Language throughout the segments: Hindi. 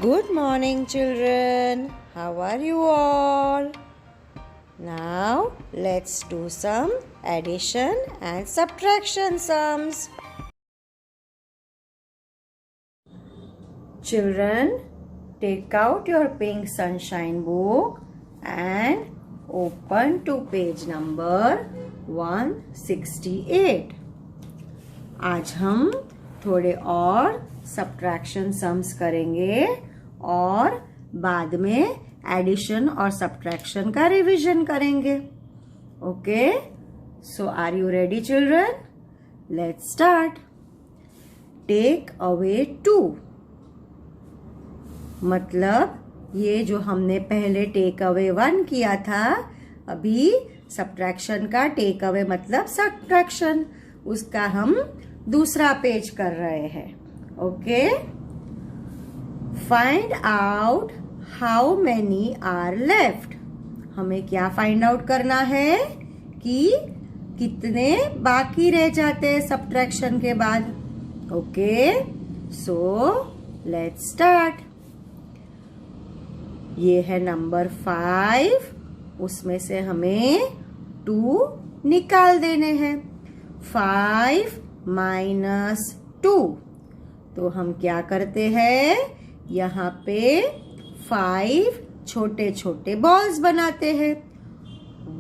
Good morning, children. How are you all? Now, let's do some addition and subtraction sums. Children, take out your pink sunshine book and open to page number 168. आज हम थोड़े और सब्ट्रैक्शन सम्स करेंगे और बाद में एडिशन और सब्ट्रैक्शन का रिवीजन करेंगे. Okay, so are you ready children? Let's start. Take away 2 मतलब ये जो हमने पहले टेक अवे 1 किया था, अभी सब्ट्रैक्शन का टेक अवे मतलब सब्ट्रैक्शन, उसका हम दूसरा पेज कर रहे हैं. Okay, find out how many are left. हमें क्या फाइंड आउट करना है कि कितने बाकी रह जाते हैं सब्ट्रैक्शन के बाद. Okay, so let's start. ये है नंबर 5, उसमें से हमें 2 निकाल देने हैं. 5 माइनस 2, तो हम क्या करते हैं, यहाँ पे 5 छोटे छोटे बॉल्स बनाते हैं.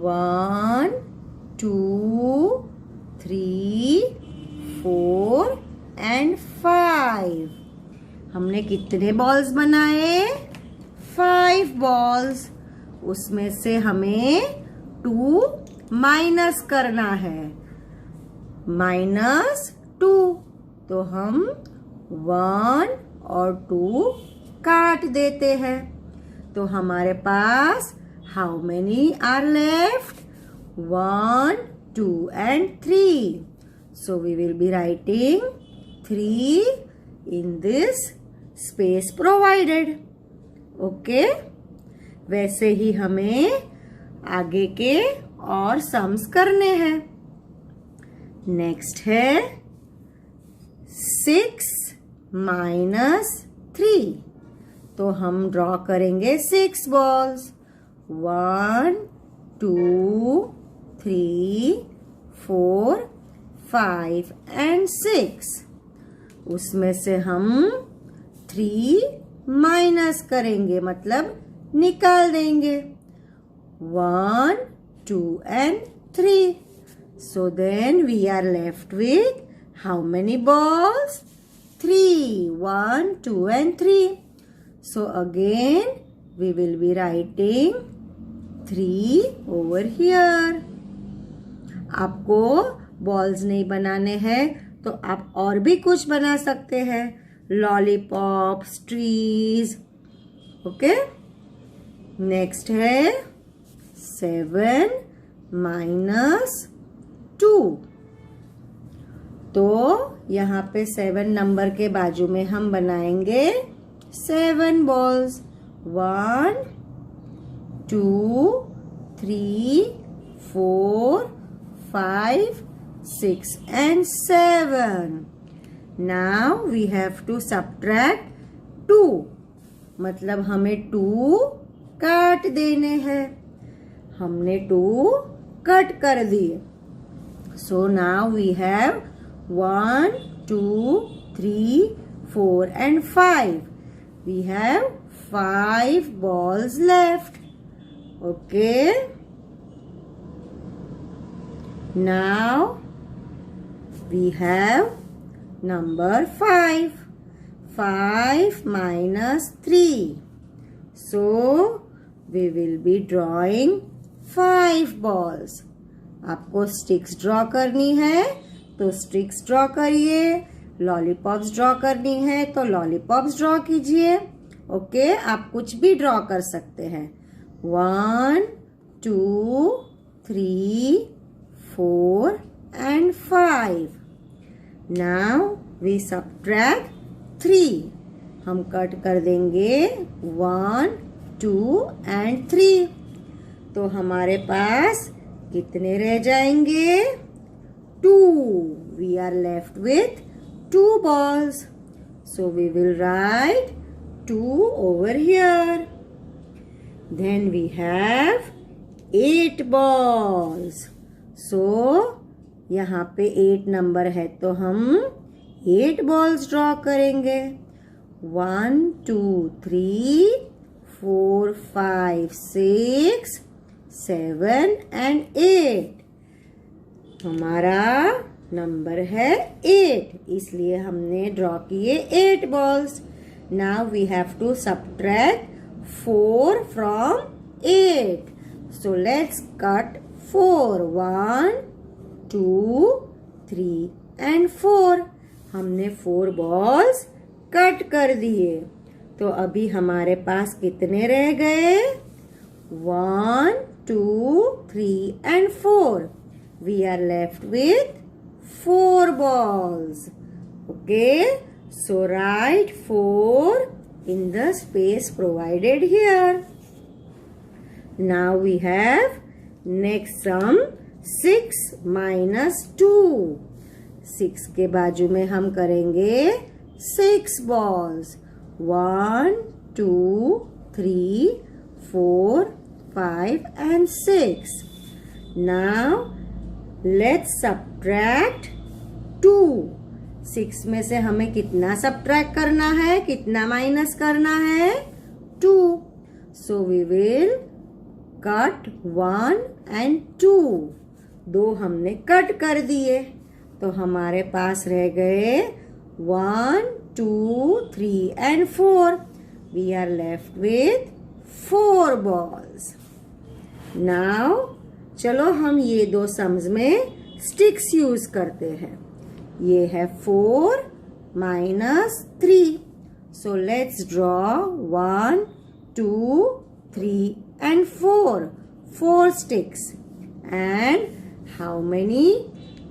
1 2 3 4 एंड 5. हमने कितने बॉल्स बनाए? 5 बॉल्स. उसमें से हमें 2 माइनस करना है. -2, तो हम 1 और 2 काट देते हैं. तो हमारे पास how many are left? 1 2 and 3. So we will be writing 3 in this space provided. Okay, वैसे ही हमें आगे के और सम्स करने हैं. नेक्स्ट है 6 माइनस 3, तो हम ड्रॉ करेंगे 6 बॉल्स. 1 2 3 4 5 एंड 6. उसमें से हम 3 माइनस करेंगे मतलब निकाल देंगे. 1 2 and 3. So then we are left with how many balls? 3. 1 2 and 3. So again we will be writing 3 over here. आपको बॉल्स नहीं बनाने हैं तो आप और भी कुछ बना सकते हैं. Lollipops, trees. ओके, नेक्स्ट है 7 माइनस 2, तो यहाँ पे 7 नंबर के बाजू में हम बनाएंगे 7 balls. 1 2 3 4 5 6 and 7. Now we have to subtract 2, मतलब हमें 2 काट देने हैं. हमने 2 कट कर दिए. So now we have 1 2 3 4 and 5. We have 5 balls left. Okay. Now we have number 5. 5 minus 3. So we will be drawing 5 balls. आपको स्टिक्स ड्रॉ करनी है तो स्टिक्स ड्रॉ करिए. लॉलीपॉप्स ड्रॉ करनी है तो लॉलीपॉप्स ड्रॉ कीजिए. ओके, आप कुछ भी ड्रॉ कर सकते हैं. 1 2 3 4 एंड 5. Now we subtract 3. हम कट कर देंगे 1 2 एंड 3. तो हमारे पास कितने रह जाएंगे? 2. We are left with 2 balls. So we will write 2 over here. Then we have 8 balls. So यहाँ पे 8 नंबर है तो हम 8 balls ड्रॉ करेंगे. 1 2 3 4 5 6 7 and 8. हमारा नंबर है 8, इसलिए हमने ड्रॉ किए 8 balls. Now we have to subtract 4 from 8. So let's cut 4. 1 2 3 and 4. हमने 4 balls कट कर दिए. तो अभी हमारे पास कितने रह गए? 1 2 3 and 4. We are left with 4 balls. Okay, so write 4 in the space provided here. Now we have next sum 6 minus 2. 6 के बाजू में हम करेंगे 6 balls. 1 2 3 4 5 and 6. Now let's subtract 2. 6 में से हमें कितना सब्ट्रैक्ट करना है, कितना माइनस करना है? 2. So we will cut 1 and 2. 2 हमने कट कर दिए तो हमारे पास रह गए 1 2 3 and 4. We are left with 4 balls. Now चलो हम ये दो सम्स में स्टिक्स यूज करते हैं. ये है 4 minus 3. So let's draw 1 2 3 and 4. 4 sticks. And how many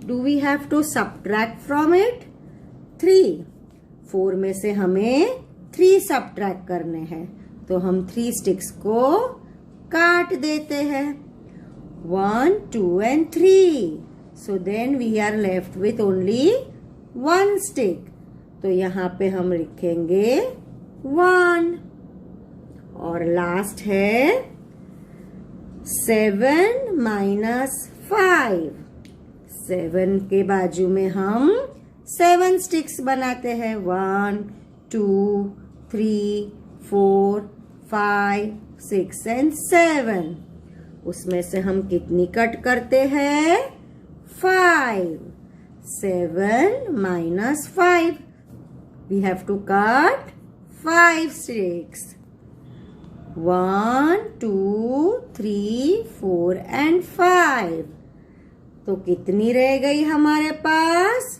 do we have to subtract from it? 3. 4 में से हमें 3 subtract करने हैं तो हम 3 sticks को काट देते हैं. 1 2 and 3. So then we are left with only 1 stick. तो यहाँ पे हम लिखेंगे 1. और लास्ट है 7 minus 5. 7 के बाजू में हम 7 sticks बनाते हैं. 1 2 3 4 5 6 and 7. उसमें से हम कितनी कट करते हैं? 5. 7 minus 5. We have to cut 5 sticks. 1 2 3 4 and 5. तो कितनी रह गई हमारे पास?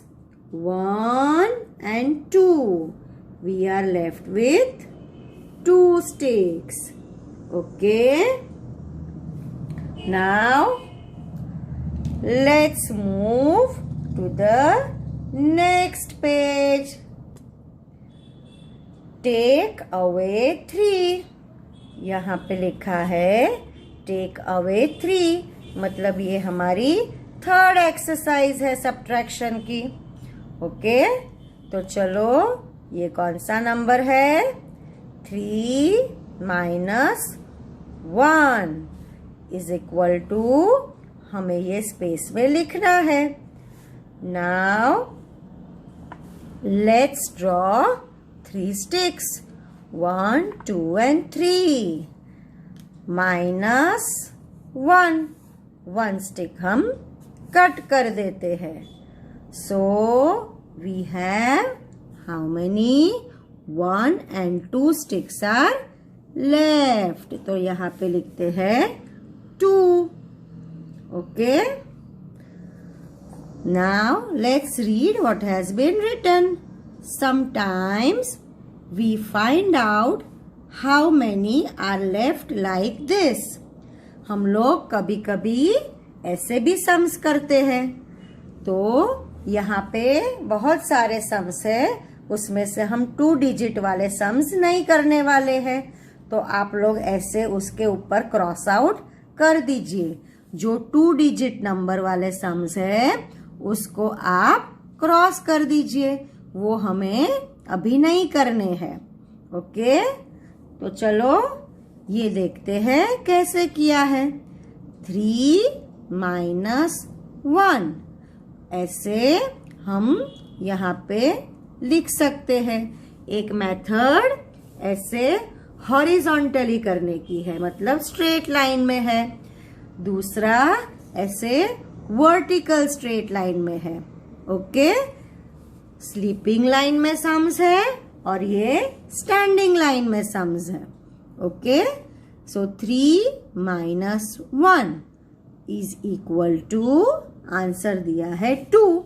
1 and 2. We are left with 2 sticks. Okay. Now let's move to the next page. Take away 3. यहाँ पे लिखा है take away 3. मतलब ये हमारी थर्ड एक्सरसाइज है सब्ट्रैक्शन की. ओके, तो चलो ये कौन सा नंबर है? 3 minus 1 is equal to, हमें ये स्पेस में लिखना है. Now let's draw 3 sticks. 1 2 and 3 minus 1. 1 stick हम कट कर देते हैं. So we have how many? 1 and 2 sticks are left. तो यहाँ पे लिखते हैं 2. Okay. Now let's read what has been written. Sometimes we find out how many are left like this. हम लोग कभी कभी ऐसे भी सम्स करते हैं. तो यहाँ पे बहुत सारे सम्स है, उसमें से हम 2 डिजिट वाले सम्स नहीं करने वाले हैं. तो आप लोग ऐसे उसके ऊपर क्रॉस आउट कर दीजिए. जो 2 डिजिट नंबर वाले सम्स है उसको आप क्रॉस कर दीजिए. वो हमें अभी नहीं करने हैं. ओके, तो चलो ये देखते हैं कैसे किया है। 3 माइनस 1 ऐसे हम यहाँ पे लिख सकते हैं। एक मेथड ऐसे हॉरिजॉन्टली करने की है, मतलब स्ट्रेट लाइन में है। दूसरा ऐसे वर्टिकल स्ट्रेट लाइन में है। ओके, स्लीपिंग लाइन में सम्स है और ये स्टैंडिंग लाइन में सम्स है। Okay, so 3 minus 1 is equal to, answer दिया है 2।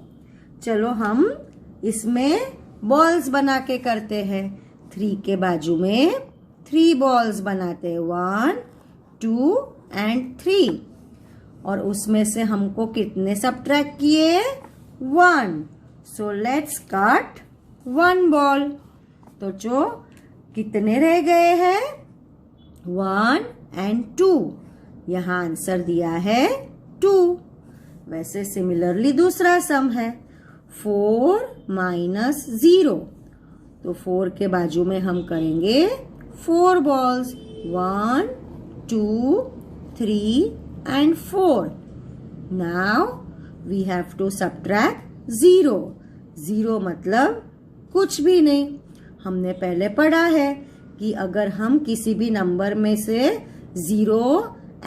चलो हम इसमें बॉल्स बना के करते हैं। 3 के बाजू में 3 बॉल्स बनाते हैं, 1 2 एंड 3। और उसमें से हमको कितने सब्ट्रैक्ट किए? 1। So let's cut 1 ball. तो जो कितने रह गए हैं? 1 एंड 2। यहाँ आंसर दिया है 2। वैसे सिमिलरली दूसरा सम है 4 माइनस 0। तो 4 के बाजू में हम करेंगे 4 balls, 1 2 3 and 4. Now we have to subtract 0. 0 मतलब कुछ भी नहीं। हमने पहले पढ़ा है कि अगर हम किसी भी नंबर में से 0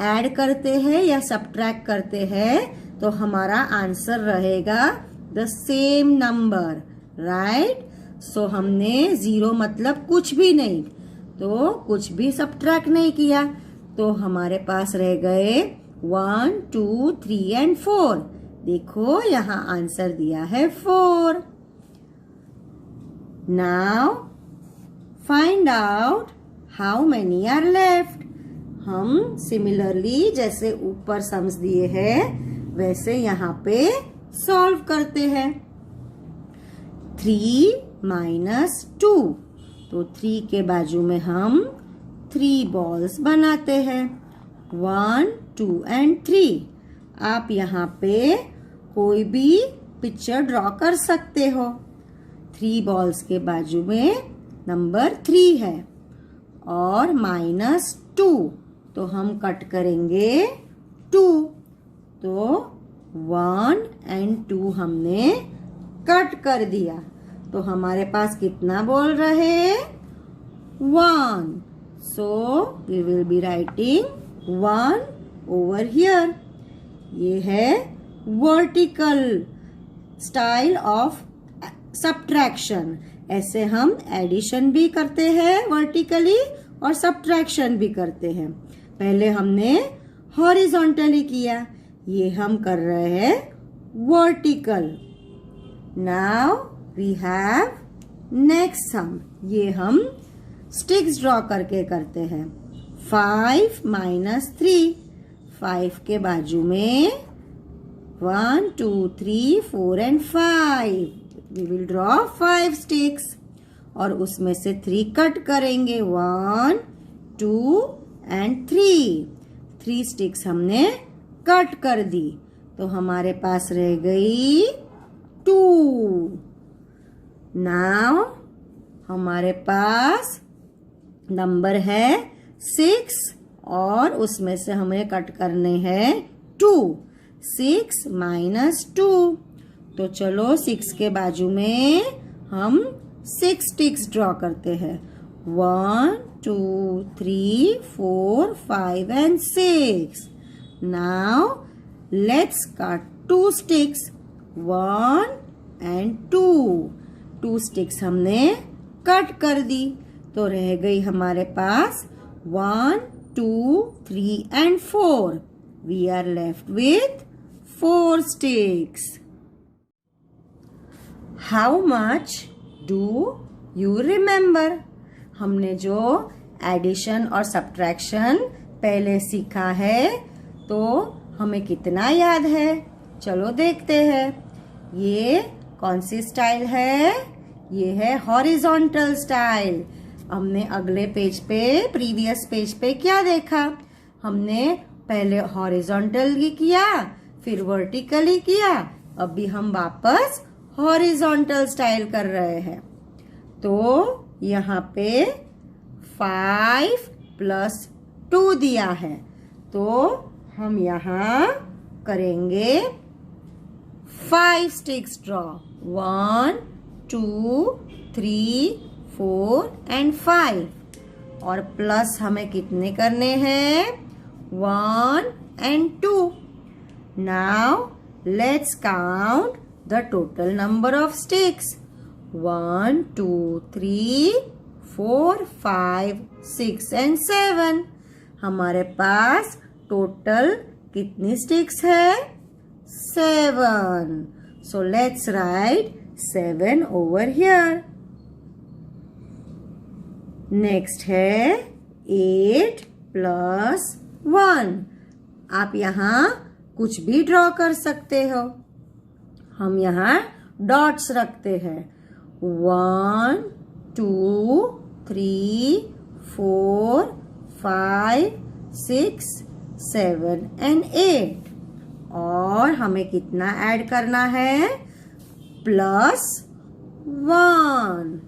ऐड करते हैं या सब्ट्रैक्ट करते हैं तो हमारा आंसर रहेगा द सेम नंबर, राइट। सो हमने 0 मतलब कुछ भी नहीं, तो कुछ भी सब्ट्रैक्ट नहीं किया, तो हमारे पास रह गए 1 2 3 एंड 4। देखो यहाँ आंसर दिया है 4। Now find out how many are left. हम सिमिलरली जैसे ऊपर सम्स दिए हैं वैसे यहाँ पे सॉल्व करते हैं। 3 माइनस 2, तो 3 के बाजू में हम 3 बॉल्स बनाते हैं, 1 2 एंड 3। आप यहाँ पे कोई भी पिक्चर ड्रॉ कर सकते हो। 3 बॉल्स के बाजू में नंबर 3 है और माइनस 2, तो हम कट करेंगे 2। तो 1 एंड 2 हमने कट कर दिया, तो हमारे पास कितना बॉल रहे? 1। So we will be writing 1 over here. ये है वर्टिकल स्टाइल ऑफ सब्ट्रैक्शन। ऐसे हम एडिशन भी करते हैं वर्टिकली और सब्ट्रैक्शन भी करते हैं। पहले हमने हॉरिजॉन्टली किया, ये हम कर रहे हैं vertical. Now we have next sum. ये हम स्टिक्स ड्रॉ करके करते हैं। 5 माइनस 3, 5 के बाजू में 1 2 3 4 and 5। We will draw 5 sticks और उसमें से 3 कट करेंगे, 1 2 एंड 3 स्टिक्स हमने कट कर दी, तो हमारे पास रह गई 2। नाउ हमारे पास नंबर है 6 और उसमें से हमें कट करने हैं 2। 6 माइनस 2, तो चलो 6 के बाजू में हम 6 स्टिक्स ड्रॉ करते हैं, 1 2 3 4 5 and 6। Now let's cut 2 sticks, 1 and 2 sticks हमने कट कर दी, तो रह गई हमारे पास 1 2 3 and 4। We are left with 4 sticks. How much do you remember? हमने जो एडिशन और सब्ट्रैक्शन पहले सीखा है तो हमें कितना याद है? चलो देखते हैं। ये कौन सी स्टाइल है? ये है हॉरिजॉन्टल स्टाइल। हमने अगले पेज पे, प्रीवियस पेज पे क्या देखा? हमने पहले हॉरिजॉन्टली किया, फिर वर्टिकली किया, अभी हम वापस हॉरिजॉन्टल स्टाइल कर रहे हैं। तो यहाँ पे 5 प्लस 2 दिया है, तो हम यहाँ करेंगे 5 स्टिक्स ड्रॉ। 1 2 3 4 एंड 5। और प्लस हमें कितने करने हैं? 1 and 2। Now let's count the total number of sticks. 1 2 3 4 5 6 and 7। हमारे पास टोटल कितनी स्टिक्स है? 7। So let's write 7 over here. Next है 8 प्लस 1। आप यहाँ कुछ भी ड्रॉ कर सकते हो। हम यहाँ डॉट्स रखते हैं। 1 2 3 4 5 6 7 एंड 8। और हमें कितना ऐड करना है? प्लस 1।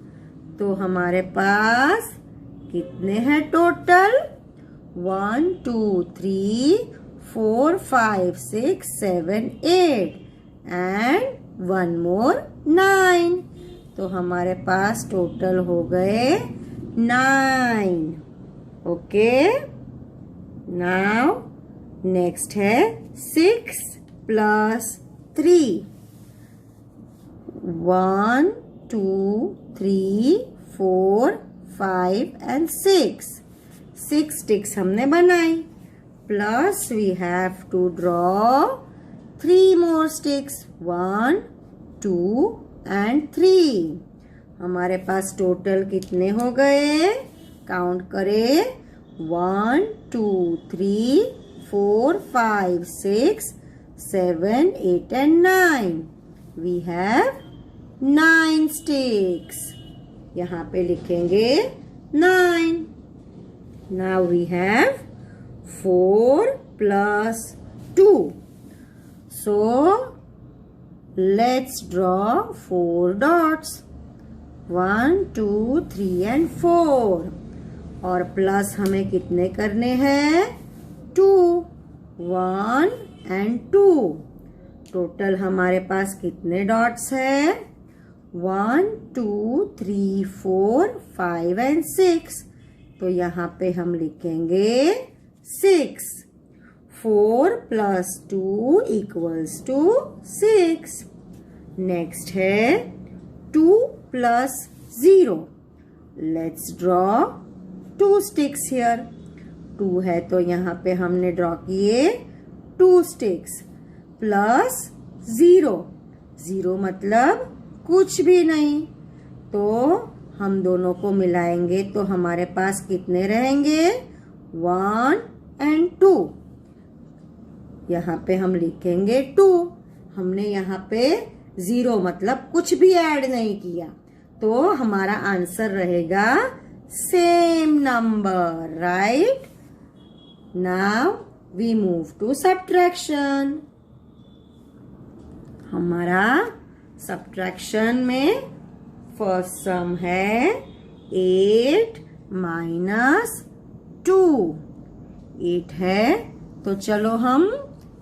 तो हमारे पास कितने हैं टोटल? 1 2 3 4 5 6 7 8 एंड 1 मोर 9। तो हमारे पास टोटल हो गए 9। ओके, नाउ नेक्स्ट है 6 प्लस 3। 1 2 3 4 5 एंड 6। 6 स्टिक्स हमने बनाई। Plus we have to draw 3 more sticks. 1 2 and 3। हमारे पास टोटल कितने हो गए? काउंट करें। 1 2 3 4 5 6 7 8 एंड 9। We have 9 sticks. यहाँ पे लिखेंगे 9। Now we have 4 plus 2। So let's draw 4 dots. 1 2 3 and 4। और प्लस हमें कितने करने हैं? 2। 1 एंड 2। टोटल हमारे पास कितने डॉट्स है? 1 2 3 4 5 एंड 6। तो यहाँ पे हम लिखेंगे 6। 4 प्लस 2 इक्वल्स टू 6। नेक्स्ट है 2 plus 0। Let's draw 2 sticks here. 2 है तो यहाँ पे हमने ड्रॉ किए 2 स्टिक्स। प्लस 0। 0 मतलब कुछ भी नहीं। तो हम दोनों को मिलाएंगे तो हमारे पास कितने रहेंगे? 1 एंड 2। यहाँ पे हम लिखेंगे 2। हमने यहाँ पे 0 मतलब कुछ भी ऐड नहीं किया, तो हमारा आंसर रहेगा same number, right? Now we move to subtraction. हमारा सब्ट्रैक्शन में फर्स्ट सम है 8 माइनस 2। 8 है तो चलो हम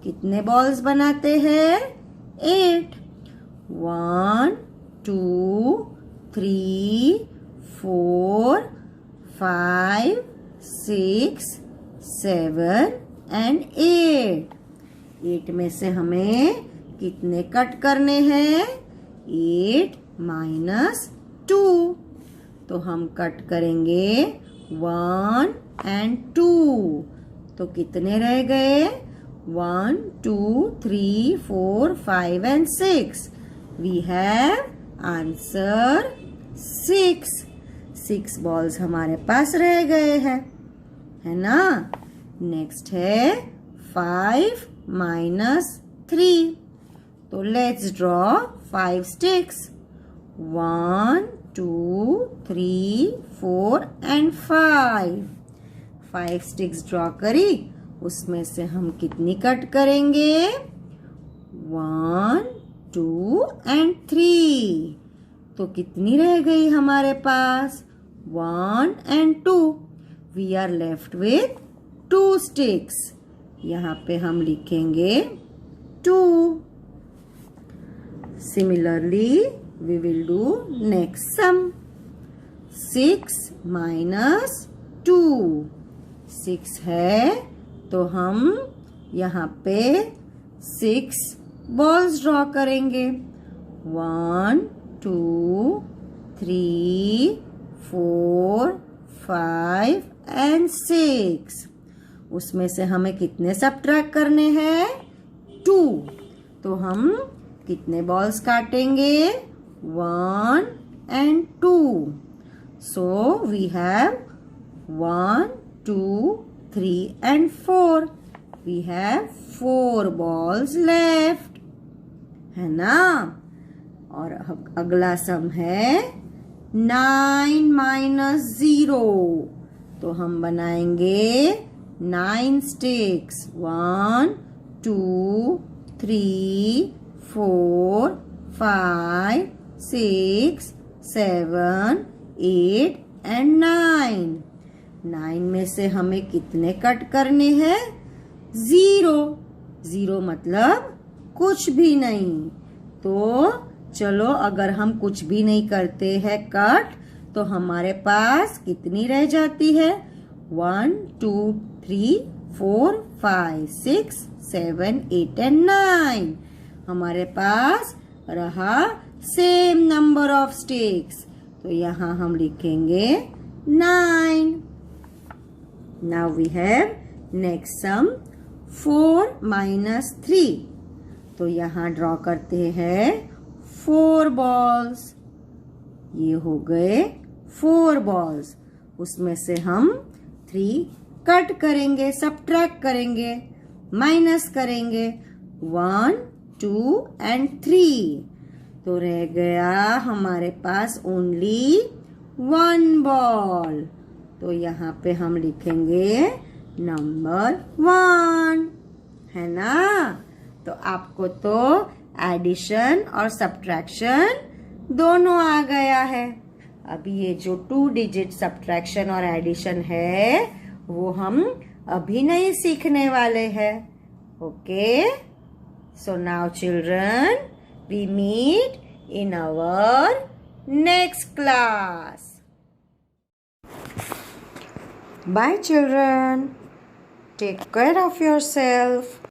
कितने बॉल्स बनाते हैं? 8। 1 2 3 4 5 6 7 एंड 8। 8 में से हमें कितने कट करने हैं? 8 माइनस 2। तो हम कट करेंगे 1 एंड 2। तो कितने रह गए? 1 2 3 4 5 and 6। We have answer 6। 6 balls हमारे पास रह गए हैं, है ना? नेक्स्ट है 5 माइनस 3। तो let's draw 5 sticks. 1 2 3 4 and 5। 5 sticks draw करी, उसमें से हम कितनी कट करेंगे? 1 2 एंड 3। तो कितनी रह गई हमारे पास? 1 and 2. We are left with 2 sticks. यहाँ पे हम लिखेंगे 2. Similarly, we will do next sum. 6 minus 2. 6 है तो हम यहाँ पे 6 बॉल्स ड्रॉ करेंगे. 1, 2, 3, 4, 5 and 6. उसमें से हमें कितने सबट्रैक्ट करने हैं? 2. तो हम कितने बॉल्स काटेंगे? 1 and 2. So we have 1, 2, 3 and 4. We have 4 balls left. है ना? और अगला सम है 9 minus 0. तो हम बनाएंगे 9 sticks. 1, 2, 3, 4, 5, 6, 7, 8 and 9. 9 में से हमें कितने कट करने हैं? 0. 0 मतलब कुछ भी नहीं. तो चलो अगर हम कुछ भी नहीं करते हैं कट, तो हमारे पास कितनी रह जाती है? 1, 2, 3, 4, 5, 6, 7, 8 and 9. हमारे पास रहा सेम नंबर ऑफ स्टिक्स. तो यहाँ हम लिखेंगे 9. Now we have next sum 4 minus 3. तो यहाँ ड्रॉ करते हैं 4 बॉल्स. ये हो गए 4 बॉल्स. उसमें से हम 3 कट करेंगे, सबट्रैक्ट करेंगे, माइनस करेंगे. 1, 2 and 3. तो रह गया हमारे पास ओनली 1 बॉल. तो यहाँ पे हम लिखेंगे नंबर 1. है ना? तो आपको तो एडिशन और सब्ट्रैक्शन दोनों आ गया है. अभी ये जो 2 डिजिट सब्ट्रैक्शन और एडिशन है वो हम अभी नहीं सीखने वाले हैं. Okay? So now children, we meet in our next class. Bye children. Take care of yourself.